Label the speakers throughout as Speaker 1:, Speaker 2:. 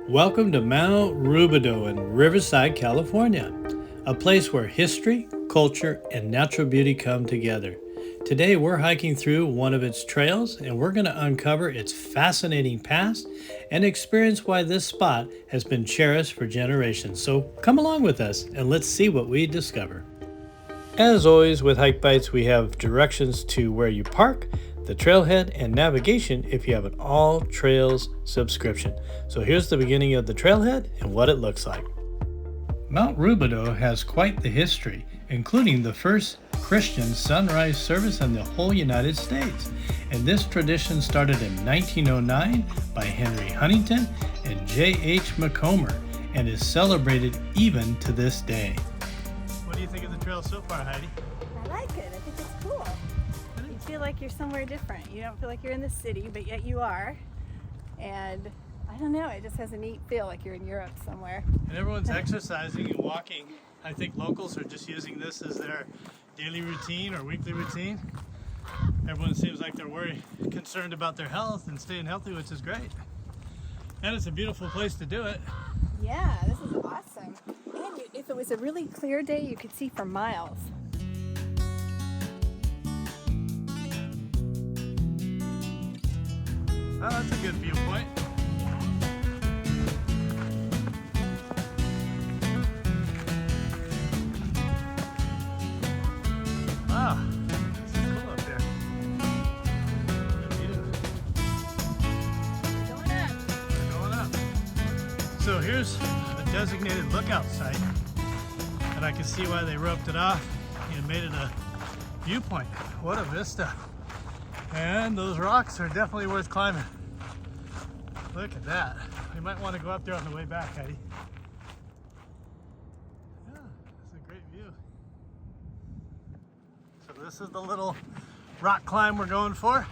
Speaker 1: Welcome to Mount Rubidoux in Riverside, California, a place where history, culture, and natural beauty come together. Today we're hiking through one of its trails and we're going to uncover its fascinating past and experience why this spot has been cherished for generations. So come along with us and let's see what we discover. As always with Hikebytes, we have directions to where you park, the trailhead, and navigation if you have an all trails subscription. So here's the beginning of the trailhead and what it looks like. Mount Rubidoux has quite the history, including the first Christian sunrise service in the whole United States. And this tradition started in 1909 by Henry Huntington and J.H. Macomber and is celebrated even to this day. What do you think of the trail so far, Heidi?
Speaker 2: I like it. I think it's cool. You feel like you're somewhere different. You don't feel like you're in the city, but yet you are. And I don't know, it just has a neat feel like you're in Europe somewhere.
Speaker 1: And everyone's exercising and walking. I think locals are just using this as their daily routine or weekly routine. Everyone seems like they're concerned about their health and staying healthy, which is great. And it's a beautiful place to do it.
Speaker 2: Yeah, this is awesome. And if it was a really clear day, you could see for miles.
Speaker 1: Oh, that's a good viewpoint. Wow, this is cool up there.
Speaker 2: Going up.
Speaker 1: We're going up. So here's a designated lookout site, and I can see why they roped it off and made it a viewpoint. What a vista. And those rocks are definitely worth climbing. Look at that. We might want to go up there on the way back, Heidi. Yeah, it's a great view. So this is the little rock climb we're going for.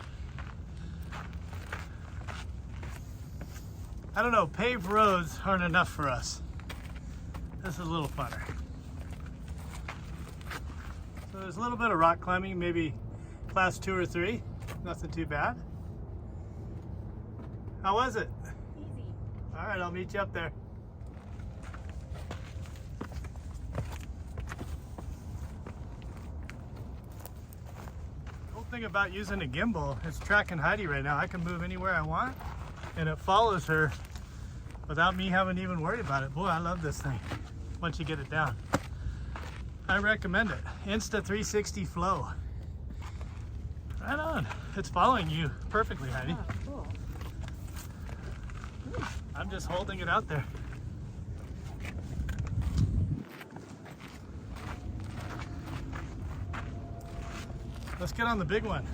Speaker 1: I don't know, paved roads aren't enough for us. This is a little funner. So there's a little bit of rock climbing, maybe class 2 or 3. Nothing too bad. How was it?
Speaker 2: Easy.
Speaker 1: All right, I'll meet you up there. Cool thing about using a gimbal, it's tracking Heidi right now. I can move anywhere I want, and it follows her without me having to even worry about it. Boy, I love this thing once you get it down. I recommend it. Insta360 flow. Right on. It's following you perfectly, Heidi.
Speaker 2: Oh, cool.
Speaker 1: I'm just holding it out there. Let's get on the big one.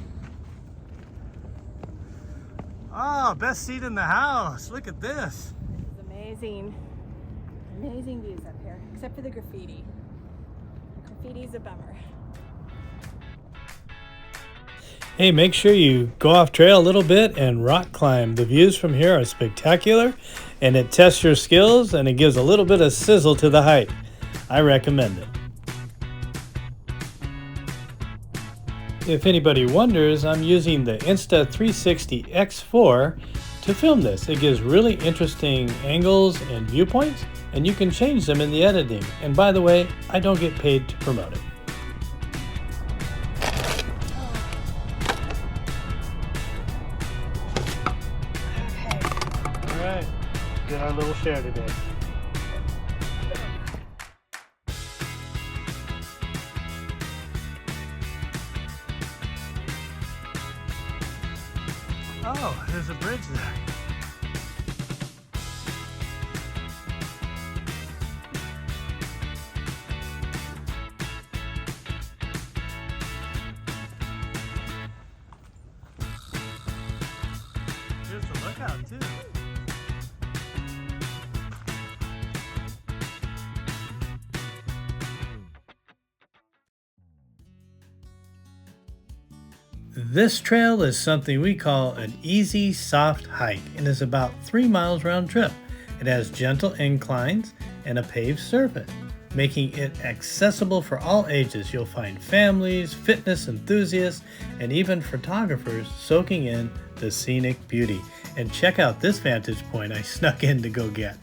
Speaker 1: Oh, best seat in the house. Look at this.
Speaker 2: This is amazing. Amazing views up here, except for the graffiti. Graffiti's a bummer.
Speaker 1: Hey, make sure you go off trail a little bit and rock climb. The views from here are spectacular, and it tests your skills and it gives a little bit of sizzle to the hike. I recommend it. If anybody wonders, I'm using the Insta360 X4 to film this. It gives really interesting angles and viewpoints, and you can change them in the editing. And by the way, I don't get paid to promote it. Get our little share today. Oh, there's a bridge there. Here's the lookout too. This trail is something we call an easy, soft hike and is about 3 miles round trip. It has gentle inclines and a paved surface. making it accessible for all ages. You'll find families, fitness enthusiasts, and even photographers soaking in the scenic beauty. And check out this vantage point I snuck in to go get.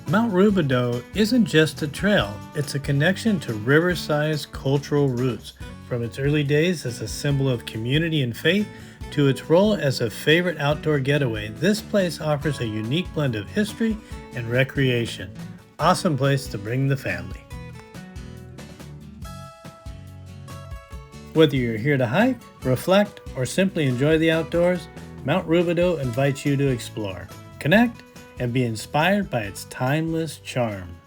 Speaker 1: Mount Rubidoux isn't just a trail, it's a connection to Riverside's cultural roots, from its early days as a symbol of community and faith to its role as a favorite outdoor getaway. This place offers a unique blend of history and recreation. Awesome place to bring the family. Whether you're here to hike, reflect, or simply enjoy the outdoors, Mount Rubidoux invites you to explore, connect, and be inspired by its timeless charm.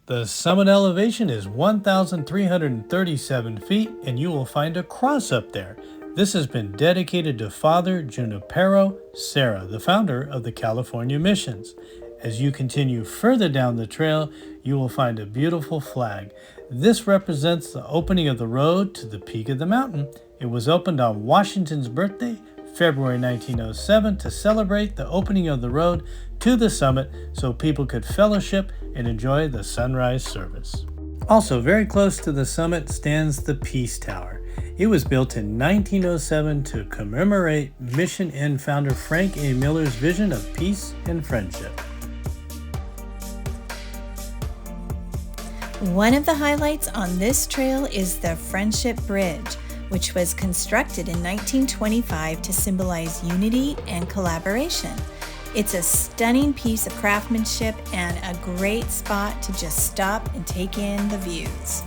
Speaker 1: The summit elevation is 1,337 feet, and you will find a cross up there. This has been dedicated to Father Junipero Serra, the founder of the California Missions. As you continue further down the trail, you will find a beautiful flag. This represents the opening of the road to the peak of the mountain. It was opened on Washington's birthday, February 1907, to celebrate the opening of the road to the summit so people could fellowship and enjoy the sunrise service. Also, very close to the summit stands the Peace Tower. It was built in 1907 to commemorate Mission Inn founder Frank A. Miller's vision of peace and friendship.
Speaker 2: One of the highlights on this trail is the Friendship Bridge, which was constructed in 1925 to symbolize unity and collaboration. It's a stunning piece of craftsmanship and a great spot to just stop and take in the views.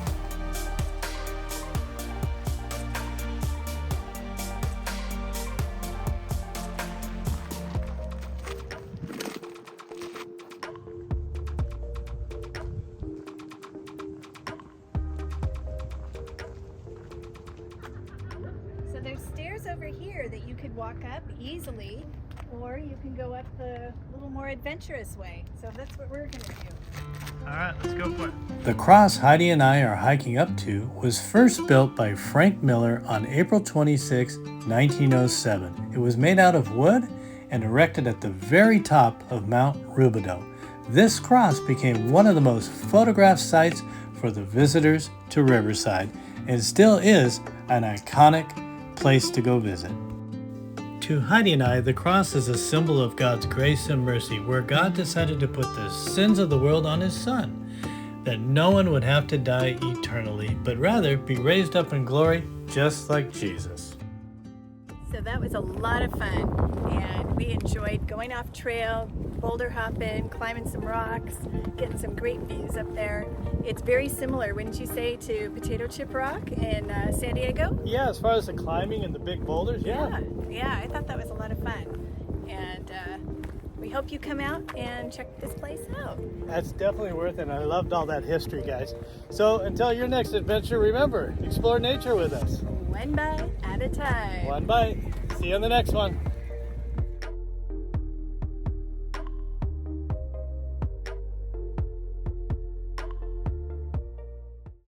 Speaker 2: So there's stairs over here that you could walk up easily, or you can go up the little more adventurous way. So that's what we're gonna do.
Speaker 1: All right, let's go for it. The cross Heidi and I are hiking up to was first built by Frank Miller on April 26, 1907. It was made out of wood and erected at the very top of Mount Rubidoux. This cross became one of the most photographed sites for the visitors to Riverside and still is an iconic place to go visit. To Heidi and I, the cross is a symbol of God's grace and mercy, where God decided to put the sins of the world on His Son, that no one would have to die eternally, but rather be raised up in glory just like Jesus. So that was a lot of fun, and we enjoyed going off trail, boulder hopping, climbing some rocks, getting some great views up there. It's very similar, wouldn't you say, to Potato Chip Rock in San Diego? Yeah, as far as the climbing and the big boulders,
Speaker 2: Yeah, I thought that was a lot of fun. And we hope you come out and check this place out.
Speaker 1: That's definitely worth it. I loved all that history, guys. So until your next adventure, remember, explore nature with us.
Speaker 2: One bite at a time.
Speaker 1: One bite. See you on the next one.